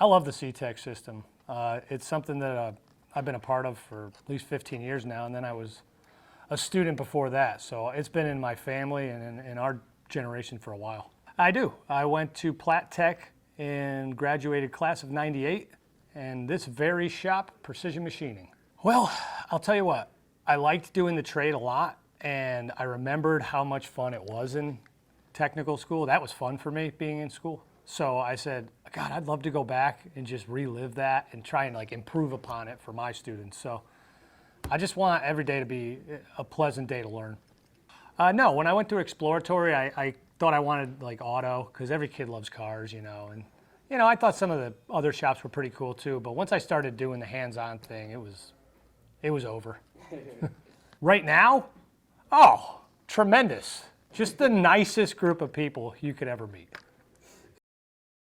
I love the CTEC system. It's something that I've been a part of for at least 15 years now, and then I was a student before that. So it's been in my family and in our generation for a while. I do. I went to Platt Tech and graduated class of '98, and this very shop, Precision Machining. Well, I'll tell you what, I liked doing the trade a lot, and I remembered how much fun it was in technical school. That was fun for me, being in school. So I said, God, I'd love to go back and just relive that and try and like improve upon it for my students. So I just want every day to be a pleasant day to learn. No, when I went to exploratory, I thought I wanted like auto, because every kid loves cars, you know. And you know, I thought some of the other shops were pretty cool too. But once I started doing the hands-on thing, it was over. Right now, oh, tremendous. Just the nicest group of people you could ever meet.